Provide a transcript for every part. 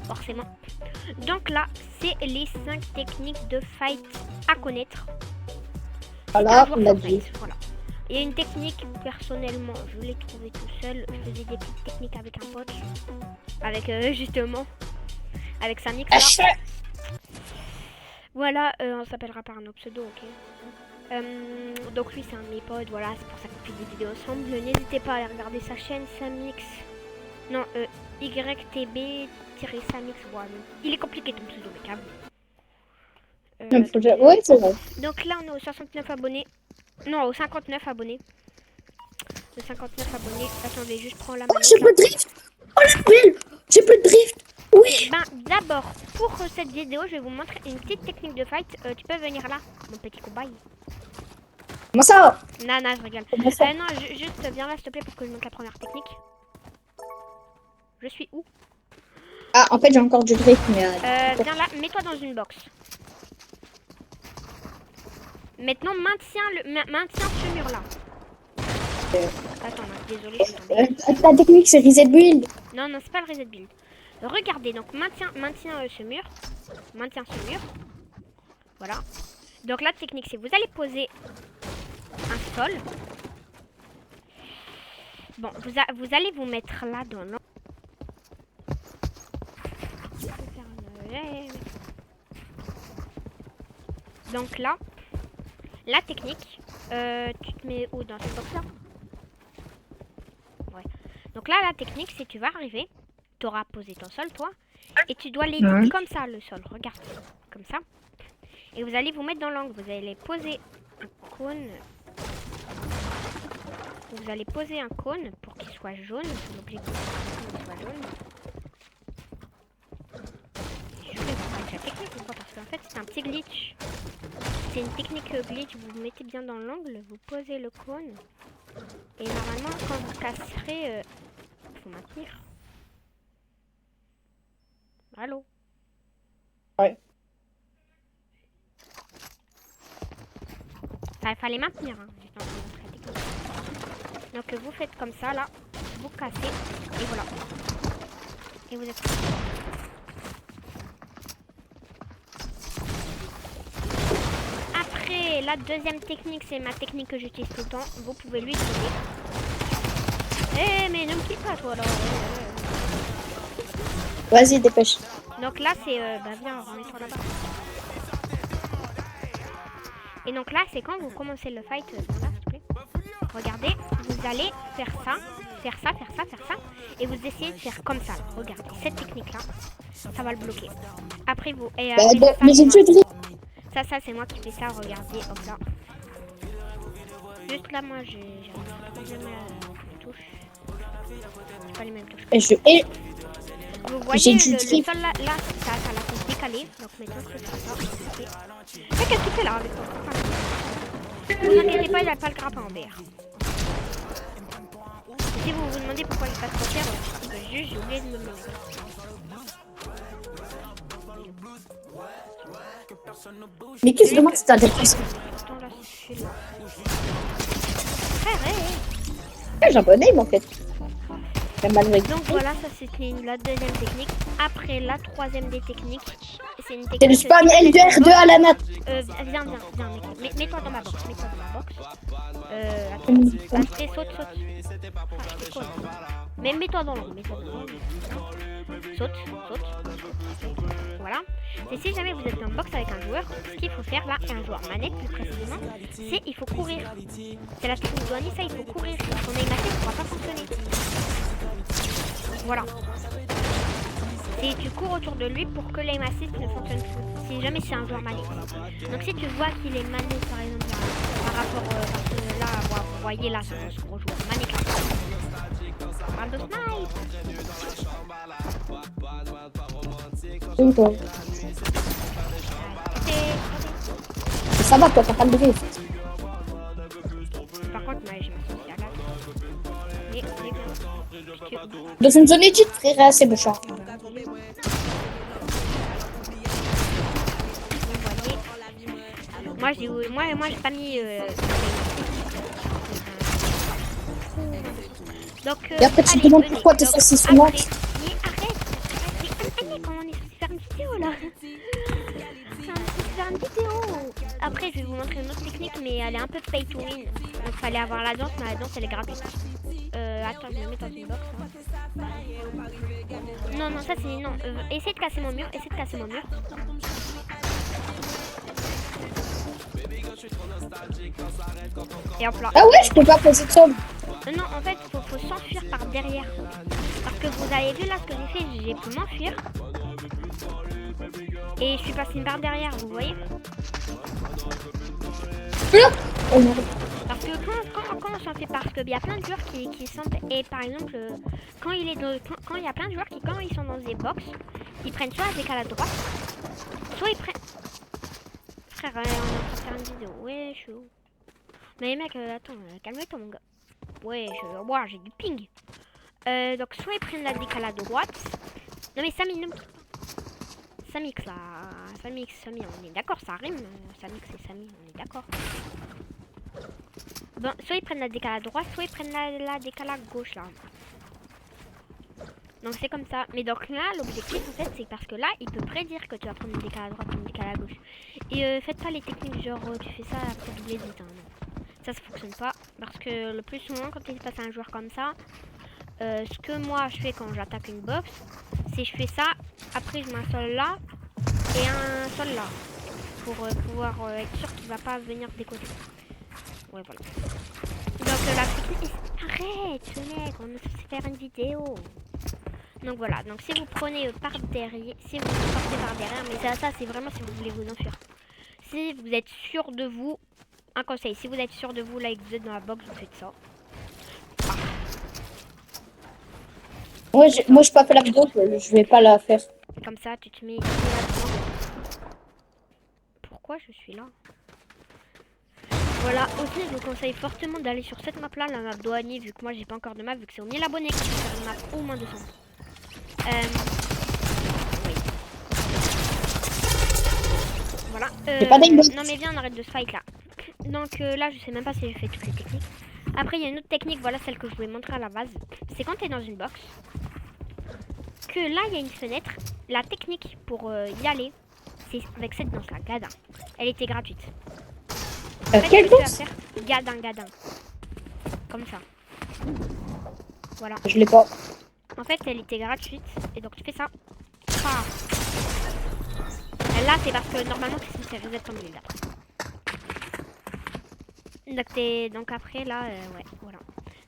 Forcément. Donc là, c'est les 5 techniques de fight à connaître. Voilà, on l'a dit. Voilà. Il y a une technique, personnellement, je l'ai trouvée tout seul. Je faisais des petites techniques avec un pote. Avec, justement, avec Samix là. Voilà, on s'appellera par un autre pseudo, ok. Donc lui, c'est un de mes potes, voilà, c'est pour ça qu'on fait des vidéos ensemble. N'hésitez pas à aller regarder sa chaîne, Samix. Non, YTB-Samix, voilà. Il est compliqué ton pseudo, mec, Ouais, c'est vrai. donc là, on est aux 69 abonnés. Non, aux 59 abonnés. De 59 abonnés. Attendez, juste prends la Oh, manette. j'ai plus de drift. Oh, la belle. J'ai plus de drift. Oui. Ben, d'abord, pour cette vidéo, je vais vous montrer une petite technique de fight. Tu peux venir là, mon petit cobaye. Comment ça? Non, je rigole. Comment ça? Non, juste viens là, s'il te plaît, pour que je montre la première technique. Je suis où? Ah, en fait, j'ai encore du drift, mais... Viens là, mets-toi dans une box. Maintenant, maintiens ce mur-là. Attends, désolé, je suis tombée. La technique, c'est reset build. Non, c'est pas le reset build. Regardez, donc maintiens ce mur. Maintiens ce mur. Voilà. Donc la technique, c'est vous allez poser un sol. Bon, vous allez vous mettre là dans l'angle. Donc là, la technique, tu te mets où dans cette box là? Ouais. Donc là, la technique, c'est tu vas arriver, tu auras posé ton sol, toi, et tu dois l'aider comme ça, le sol. Regarde, comme ça. Et vous allez vous mettre dans l'angle. Vous allez poser un cône. Vous allez poser un cône pour qu'il soit jaune. L'objectif, c'est qu'il soit jaune. Je vais vous montrer la technique ou quoi, parce qu'en fait, c'est un petit glitch. C'est une technique glitch. Vous vous mettez bien dans l'angle, vous posez le cône. Et normalement, quand vous casserez, faut maintenir. Allô? Ouais. Il fallait maintenir, hein. J'étais en train de montrer la technique. Donc vous faites comme ça, là. Vous cassez. Et voilà. Et vous êtes... Après, la deuxième technique, c'est ma technique que j'utilise tout le temps. Vous pouvez l'utiliser. Eh, mais ne me quitte pas, toi, là. Vas-y, dépêche. Donc là, c'est... bah viens, remets-toi là-bas. Et donc là, c'est quand vous commencez le fight. Là, s'il te plaît. Regardez, vous allez faire ça. Et vous essayez de faire comme ça. Là. Regardez, cette technique-là, ça va le bloquer. Après, vous... Et après, mais j'ai plus de drift. Ça, c'est moi qui fais ça, regardez, hop là. Juste là, moi, j'ai jamais les touches. C'est pas les mêmes touches. Et vous voyez le sol là, ça l'a fait décaler. Donc maintenant, c'est ça. Mais qu'est-ce qu'il fait là avec toi? Vous inquiétez pas, il a pas le grappin en BR. Si vous vous demandez pourquoi il passe trop cher, juste j'ai oublié de me le mettre. Mais qu'est-ce que demande si t'as des pressions? Attends là, c'est là. Frère, J'ai un bon aim en fait. Donc voilà, ça c'était la deuxième technique. Après la troisième des techniques, c'est une technique. C'est le spam L2R2 à la natte. Viens, mec. Mets-toi dans ma box. Attends. Saute. Mais mets-toi dans l'angle. Saute. Voilà. Et si jamais vous êtes en box avec un joueur, ce qu'il faut faire là, un joueur manette plus précisément, c'est il faut courir. C'est la technique de Annie, ça il faut courir. Son aim attack ne pourra pas fonctionner. Voilà. Et tu cours autour de lui pour que l'aim assist ne fonctionne plus. Si jamais c'est un joueur manette. Donc si tu vois qu'il est manette par exemple par rapport parce que là, vous voyez là, c'est un gros joueur manette là. Parle de snipe. Ça va toi, t'as pas de drift. Par contre, moi j'ai ma sociale. Dans une zone édite, frère, c'est méchant. Moi j'ai pas mis donc et après tu te demandes pourquoi t'es saucissonnante. Allez, comment on est censé faire une vidéo là? On est censé faire une vidéo. Après, je vais vous montrer une autre technique, mais elle est un peu pay to win. Donc, fallait avoir la danse, mais la danse elle est gratuite. Attends, je vais le mettre dans une box. Hein. Non, non, ça c'est. Non, essaye de casser mon mur, essaye de casser mon mur. Et hop là. Ah ouais, je peux pas passer de sol. Non, en fait, faut s'enfuir par derrière. Parce que vous avez vu là ce que j'ai fait, j'ai pu m'enfuir. Et je suis passé par derrière, vous voyez? Là. Oh merde. Parce que quand on s'en fait, parce qu'il y a plein de joueurs qui sont. Et par exemple, quand il y a plein de joueurs qui, quand ils sont dans des box, ils prennent soit la décale à droite, soit ils prennent. Frère, on est en train de faire une vidéo. Ouais, chaud. Mais mec, attends, calme-toi mon gars. Ouais, wow, j'ai du ping. Donc soit ils prennent la décale à droite. Non mais Samy, ne me quitte pas. Samix là. Samix, Samy, on est d'accord, ça rime. Samix et Samy, on est d'accord. Bon, soit ils prennent la décale à droite, soit ils prennent la décale à gauche là. Donc c'est comme ça. Mais donc là, l'objectif en fait, c'est parce que là, il peut prédire que tu vas prendre une décale à droite ou une décale à gauche. Et faites pas les techniques genre tu fais ça après doubler vite. Hein, non. Ça fonctionne pas. Parce que le plus souvent, quand il se passe à un joueur comme ça, ce que moi je fais quand j'attaque une box, c'est je fais ça, après je mets un sol là et un sol là. Pour pouvoir être sûr qu'il va pas venir des côtés. Ouais, voilà. Donc la technique... Arrête, ce mec, on est censé faire une vidéo. Donc voilà, donc si vous prenez par derrière, si vous partez par derrière, mais ça c'est vraiment si vous voulez vous enfuir. Si vous êtes sûr de vous, un conseil, si vous êtes sûr de vous là et que vous êtes dans la box, vous faites ça. Ah. Ouais, moi j'ai pas fait la vidéo, je vais pas la faire. Comme ça, tu te mets là-dedans. Pourquoi je suis là? Voilà, aussi je vous conseille fortement d'aller sur cette map là, la map douanier, vu que moi j'ai pas encore de map, vu que c'est au 1000 abonnés que je vais faire une map au moins 200. Oui. Voilà. Non mais viens, on arrête de se fight là. Donc là, je sais même pas si j'ai fait toutes les techniques. Après, il y a une autre technique, voilà celle que je voulais montrer à la base. C'est quand tu es dans une box, que là, il y a une fenêtre. La technique pour y aller, c'est avec cette danse là, Gadin. Elle était gratuite. En fait, Quelle danse? Gadin. Comme ça. Voilà. Je l'ai pas. En fait, elle était gratuite. Et donc, tu fais ça. Ah. Là, c'est parce que normalement, tu es censé reset ton build après. Donc après, là, ouais, voilà.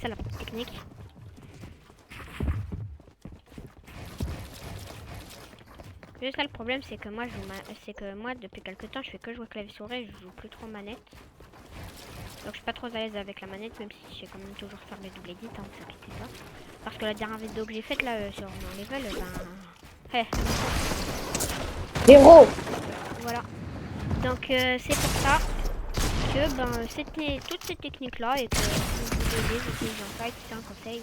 C'est la technique. Juste là, le problème, c'est que moi, depuis quelques temps, je fais que jouer clavier souris, je joue plus trop manette. Donc je suis pas trop à l'aise avec la manette, même si je sais quand même toujours faire les double edits, hein, vous inquiétez pas. Parce que la dernière vidéo que j'ai faite là sur mon level, ben... Zéro. Voilà. Donc c'est pour ça que ben, toutes ces techniques là et que si vous voulez utiliser un fight, c'est un conseil.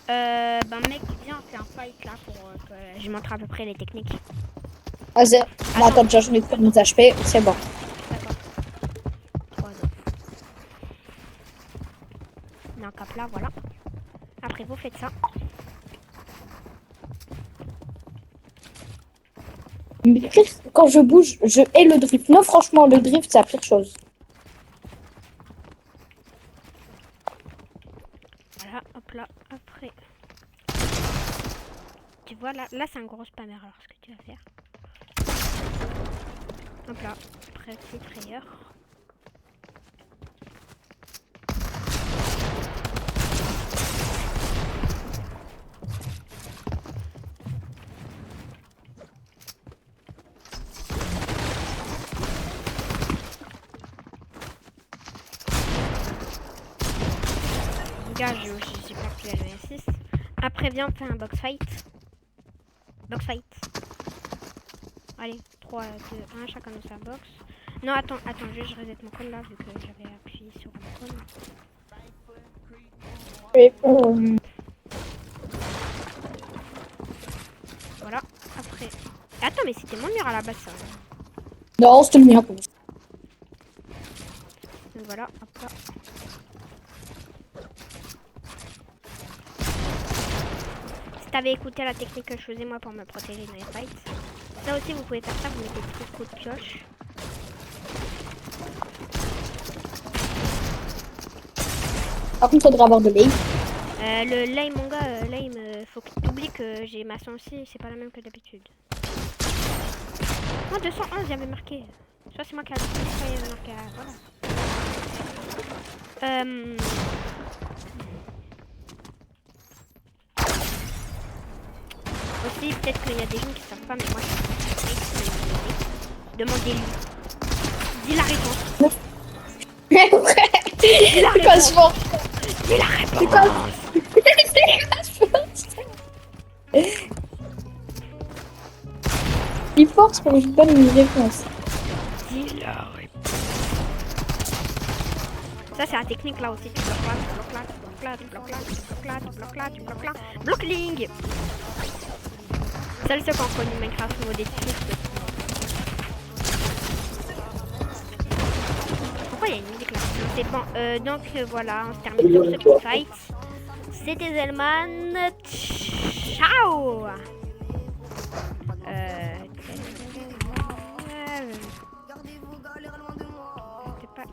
Ben mec, viens, on fait un fight là pour que je montre à peu près les techniques. Vas-y. Bon, attends, déjà je vais faire mes HP, c'est bon. D'accord. 3 ans. On a un cap là, voilà. Après vous faites ça. Mais quand je bouge, je hais le drift. Non, franchement, le drift, c'est la pire chose. Voilà, hop là, après. Tu vois, là c'est un gros spammer, alors ce que tu vas faire. Hop là, après petite frayeur. Gars, j'ai pas pu aller à 6. Après, viens, on fait un box fight. Box fight. Allez, 3, 2, 1, chacun de sa box. Non, attends, juste je reset mon code là, vu que j'avais appuyé sur le code. Voilà, après. Attends, mais c'était mon mur à la base, ça. Non, c'était le mien. Donc voilà, hop là. t'avais écouté la technique que je faisais moi pour me protéger dans les fights. Ça aussi, vous pouvez faire ça, vous mettez des petits coups de pioche. Par contre, faudra avoir de l'aim. Le lame, mon gars, lame, faut que tu oublies que j'ai ma sensi, c'est pas la même que d'habitude. Oh, 211, j'avais marqué. Ça, c'est moi qui avais marqué. Voilà. Aussi, peut-être qu'il y a des gens qui savent pas, mais moi, je sais. Demandez-lui. Dis la réponse. Dis la réponse. Dis la réponse. Il force pour que je donne une réponse. Dis la réponse. Ça, c'est la technique là aussi. Tu bloques là, tu bloques là, tu bloques là, tu bloques là, tu bloques là, tu bloques là, tu bloques là. Blockling. Celles ceux qui ont connu Minecraft au des tirs. Pourquoi il y a une musique là? C'est bon. Donc voilà, on se termine sur ce petit fight. C'était Zelman. Ciao. C'était pas